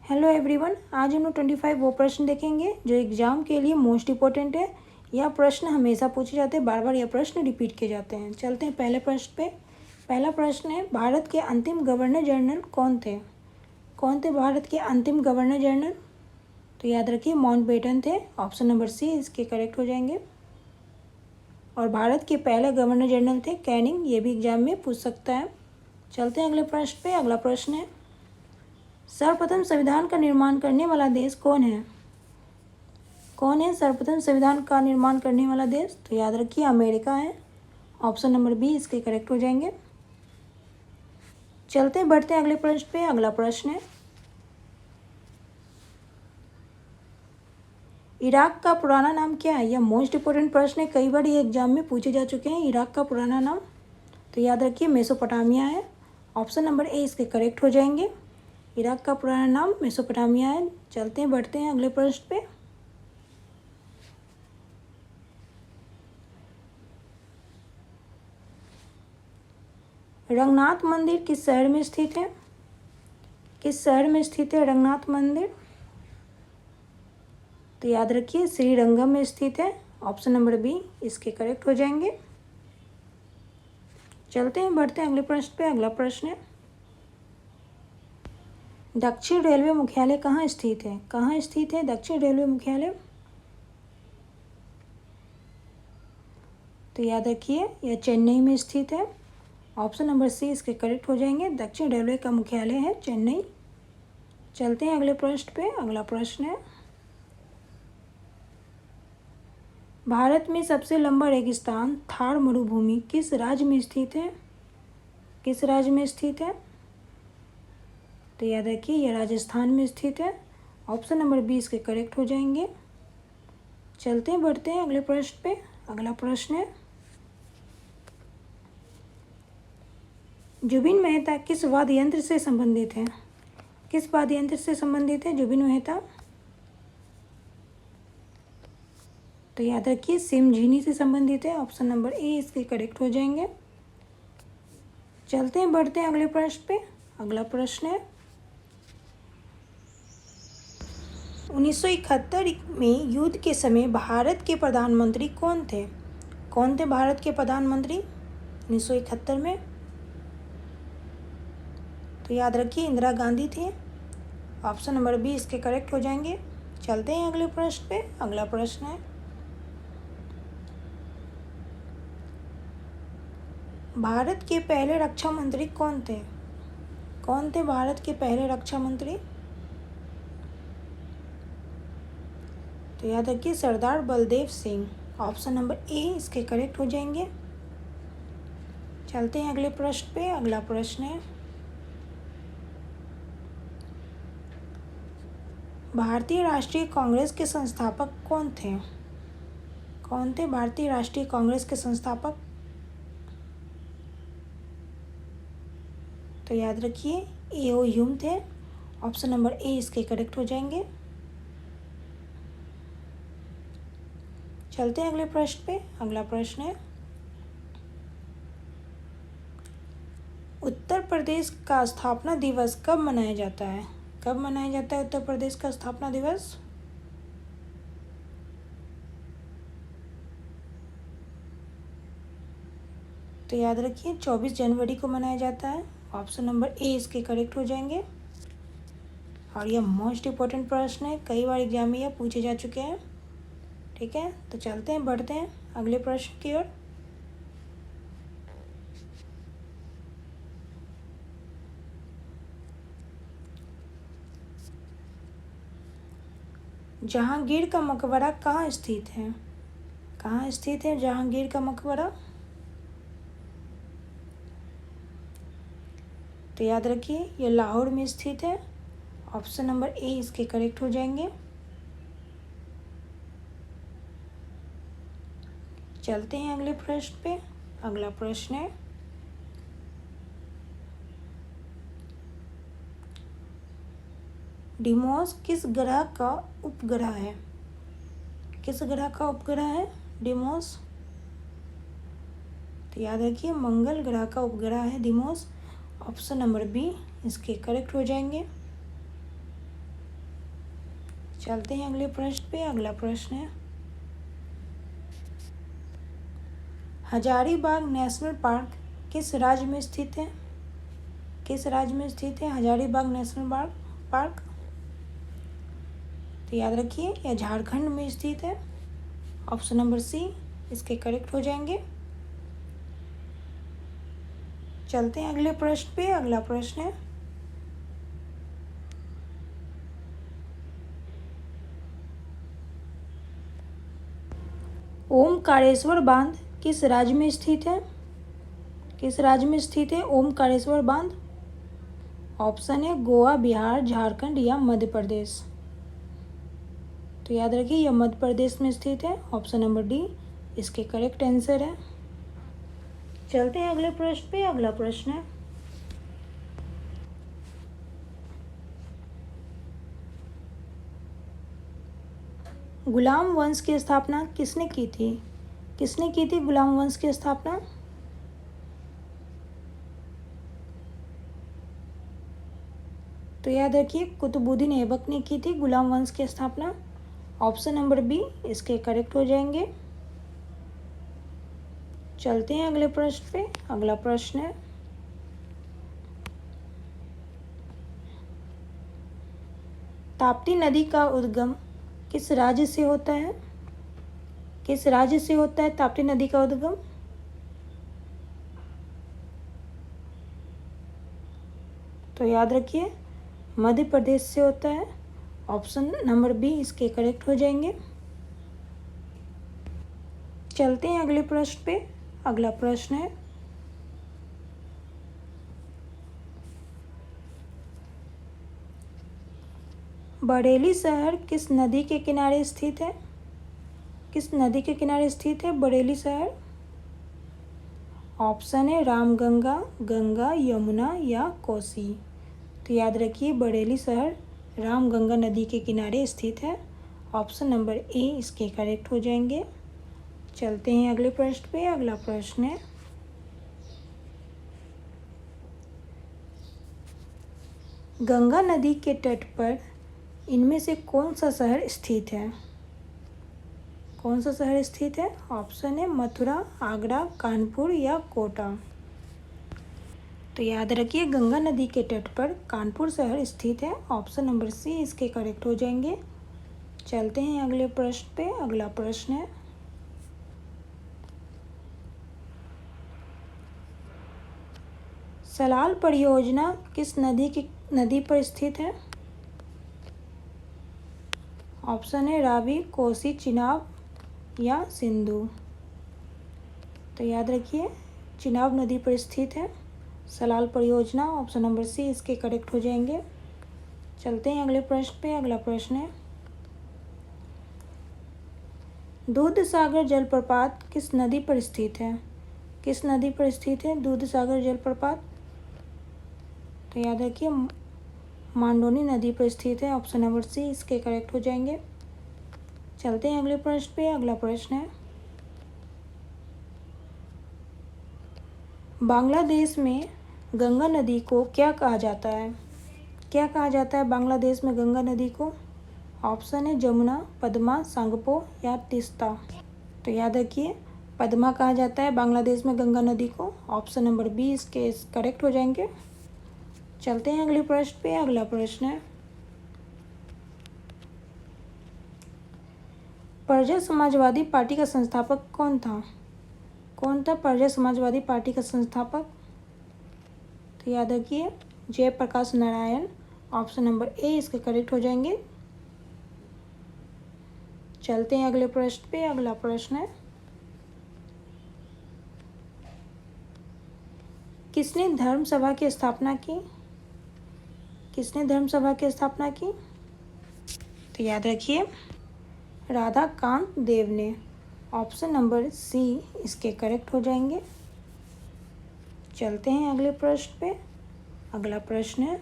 Hello everyone, आज हम लोग 25 वो प्रश्न देखेंगे जो एग्जाम के लिए मोस्ट इंपॉर्टेंट है। यह प्रश्न हमेशा पूछे जाते हैं, बार बार यह प्रश्न रिपीट किए जाते हैं। चलते हैं पहले प्रश्न पे। पहला प्रश्न है, भारत के अंतिम गवर्नर जनरल कौन थे? कौन थे भारत के अंतिम गवर्नर जनरल? तो याद रखिए माउंटबेटन थे। ऑप्शन नंबर सी इसके करेक्ट हो जाएंगे। और भारत के पहले गवर्नर जनरल थे कैनिंग। ये भी एग्जाम में पूछ सकता है। चलते हैं अगले प्रश्न पे। अगला प्रश्न है, सर्वप्रथम संविधान का निर्माण करने वाला देश कौन है? कौन है सर्वप्रथम संविधान का निर्माण करने वाला देश? तो याद रखिए अमेरिका है। ऑप्शन नंबर बी इसके करेक्ट हो जाएंगे। चलते बढ़ते हैं अगले प्रश्न पे। अगला प्रश्न है, इराक का पुराना नाम क्या है? यह मोस्ट इंपोर्टेंट प्रश्न है, कई बार ये एग्जाम में पूछे जा चुके हैं। इराक का पुराना नाम तो याद रखिए मेसोपोटामिया है। ऑप्शन नंबर ए इसके करेक्ट हो जाएंगे। इराक का पुराना नाम मेसोपोटामिया है। चलते हैं बढ़ते हैं अगले प्रश्न पे। रंगनाथ मंदिर किस शहर में स्थित है? किस शहर में स्थित है रंगनाथ मंदिर? तो याद रखिए श्रीरंगम में स्थित है। ऑप्शन नंबर बी इसके करेक्ट हो जाएंगे। चलते हैं बढ़ते हैं अगले प्रश्न पे। अगला प्रश्न है, दक्षिण रेलवे मुख्यालय कहाँ स्थित है? कहाँ स्थित है दक्षिण रेलवे मुख्यालय? तो याद रखिए यह चेन्नई में स्थित है। ऑप्शन नंबर सी इसके करेक्ट हो जाएंगे। दक्षिण रेलवे का मुख्यालय है चेन्नई। चलते हैं अगले प्रश्न पे। अगला प्रश्न है, भारत में सबसे लंबा रेगिस्तान थार मरुभूमि किस राज्य में स्थित है? किस राज्य में स्थित है? तो याद रखिए यह राजस्थान में स्थित है। ऑप्शन नंबर बी इसके करेक्ट हो जाएंगे। चलते हैं बढ़ते हैं अगले प्रश्न पे। अगला प्रश्न है, जुबिन मेहता किस वाद्य यंत्र से संबंधित है? किस वाद्य यंत्र से संबंधित है जुबिन मेहता? तो याद रखिए सिमझीनी से संबंधित है। ऑप्शन नंबर ए इसके करेक्ट हो जाएंगे। चलते हैं बढ़ते हैं अगले प्रश्न पे। अगला प्रश्न है, 1971 में युद्ध के समय भारत के प्रधानमंत्री कौन थे? कौन थे भारत के प्रधानमंत्री 1971 में? तो याद रखिए इंदिरा गांधी थी। ऑप्शन नंबर बी इसके करेक्ट हो जाएंगे। चलते हैं अगले प्रश्न पे। अगला प्रश्न है, भारत के पहले रक्षा मंत्री कौन थे? कौन थे भारत के पहले रक्षा मंत्री? तो याद रखिए Sardar Baldev Singh. Option number A इसके करेक्ट हो जाएंगे। चलते हैं अगले प्रश्न पे। अगला प्रश्न है, भारतीय राष्ट्रीय कांग्रेस के संस्थापक कौन थे? कौन थे भारतीय राष्ट्रीय कांग्रेस के संस्थापक? तो याद रखिए ए.ओ. ह्यूम थे। ऑप्शन नंबर ए इसके करेक्ट हो जाएंगे। चलते हैं अगले प्रश्न पे। अगला प्रश्न है, उत्तर प्रदेश का स्थापना दिवस कब मनाया जाता है? कब मनाया जाता है उत्तर प्रदेश का स्थापना दिवस? तो याद रखिए 24 जनवरी को मनाया जाता है। ऑप्शन नंबर ए इसके करेक्ट हो जाएंगे। और यह मोस्ट इम्पोर्टेंट प्रश्न है, कई बार एग्जाम में यह पूछे जा चुके हैं। ठीक है, तो चलते हैं बढ़ते हैं अगले प्रश्न की ओर। जहांगीर का मकबरा कहाँ स्थित है? कहाँ स्थित है जहांगीर का मकबरा? तो याद रखिए यह लाहौर में स्थित है। ऑप्शन नंबर ए इसके करेक्ट हो जाएंगे। चलते हैं अगले प्रश्न पे। अगला प्रश्न है, डिमोस किस ग्रह का उपग्रह है? किस ग्रह का उपग्रह है डिमोस? तो याद रखिए मंगल ग्रह का उपग्रह है डिमोस। ऑप्शन नंबर बी इसके करेक्ट हो जाएंगे। चलते हैं अगले प्रश्न पे। अगला प्रश्न है, हजारीबाग नेशनल पार्क किस राज्य में स्थित है? किस राज्य में स्थित है हजारीबाग नेशनल पार्क? तो याद रखिए यह झारखंड में स्थित है। ऑप्शन नंबर सी इसके करेक्ट हो जाएंगे। चलते हैं अगले प्रश्न पे। अगला प्रश्न है, ओमकारेश्वर बांध किस राज्य में स्थित है? किस राज्य में स्थित है ओमकारेश्वर बांध? ऑप्शन है गोवा, बिहार, झारखंड या मध्य प्रदेश। तो याद रखिए यह मध्य प्रदेश में स्थित है। ऑप्शन नंबर डी इसके करेक्ट आंसर है। चलते हैं अगले प्रश्न पे। अगला प्रश्न है, गुलाम वंश की स्थापना किसने की थी? किसने की थी गुलाम वंश की स्थापना? तो याद रखिए कुतुबुद्दीन ऐबक ने की थी गुलाम वंश की स्थापना। ऑप्शन नंबर बी इसके करेक्ट हो जाएंगे। चलते हैं अगले प्रश्न पे। अगला प्रश्न है, ताप्ती नदी का उद्गम किस राज्य से होता है? किस राज्य से होता है ताप्ती नदी का उद्गम? तो याद रखिए मध्य प्रदेश से होता है। ऑप्शन नंबर बी इसके करेक्ट हो जाएंगे। चलते हैं अगले प्रश्न पे। अगला प्रश्न है, बरेली शहर किस नदी के किनारे स्थित है? किस नदी के किनारे स्थित है बरेली शहर? ऑप्शन है रामगंगा, गंगा, यमुना या कोसी। तो याद रखिए बरेली शहर रामगंगा नदी के किनारे स्थित है। ऑप्शन नंबर ए इसके करेक्ट हो जाएंगे। चलते हैं अगले प्रश्न पे। अगला प्रश्न है, गंगा नदी के तट पर इनमें से कौन सा शहर स्थित है? कौन सा शहर स्थित है? ऑप्शन है मथुरा, आगरा, कानपुर या कोटा। तो याद रखिए गंगा नदी के तट पर कानपुर शहर स्थित है। ऑप्शन नंबर सी इसके करेक्ट हो जाएंगे। चलते हैं अगले प्रश्न पे। अगला प्रश्न है, सलाल परियोजना किस नदी पर स्थित है? ऑप्शन है रावी, कोसी, चिनाब या सिंधु। तो याद रखिए चिनाब नदी पर स्थित है सलाल परियोजना। ऑप्शन नंबर सी इसके करेक्ट हो जाएंगे। चलते हैं अगले प्रश्न पे। अगला प्रश्न है, दूधसागर जलप्रपात किस नदी पर स्थित है? किस नदी पर स्थित है दूधसागर जलप्रपात? तो याद रखिए मांडोनी नदी पर स्थित है। ऑप्शन नंबर सी इसके करेक्ट हो जाएंगे। चलते हैं अगले प्रश्न पे। अगला प्रश्न है, बांग्लादेश में गंगा नदी को क्या कहा जाता है? क्या कहा जाता है बांग्लादेश में गंगा नदी को? ऑप्शन है जमुना, पद्मा, सांगपो या तीस्ता। तो याद रखिए पद्मा कहा जाता है बांग्लादेश में गंगा नदी को। ऑप्शन नंबर बी इसके करेक्ट हो जाएंगे। चलते हैं अगले प्रश्न पे। अगला प्रश्न है, परिजन समाजवादी पार्टी का संस्थापक कौन था? कौन था परिजन समाजवादी पार्टी का संस्थापक? तो याद रखिए Jayaprakash Narayan. Option number A इसके करेक्ट हो जाएंगे। चलते हैं अगले प्रश्न पे। अगला प्रश्न है, किसने धर्म सभा की स्थापना की? किसने धर्म सभा की स्थापना की? तो याद रखिए राधा कांत देव ने। ऑप्शन नंबर सी इसके करेक्ट हो जाएंगे। चलते हैं अगले प्रश्न पे। अगला प्रश्न है,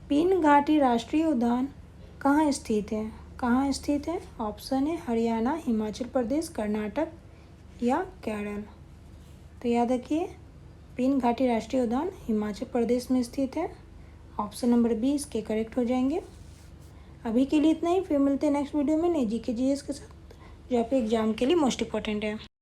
पीन घाटी राष्ट्रीय उद्यान कहाँ स्थित है? कहाँ स्थित है? ऑप्शन है हरियाणा, हिमाचल प्रदेश, कर्नाटक या केरल। तो याद रखिए पीन घाटी राष्ट्रीय उद्यान हिमाचल प्रदेश में स्थित है। ऑप्शन नंबर बी इसके करेक्ट हो जाएंगे। अभी के लिए इतना ही, फिर मिलते हैं नेक्स्ट वीडियो में नई जीके जीएस के साथ जो आपके एग्जाम के लिए मोस्ट इंपॉर्टेंट है।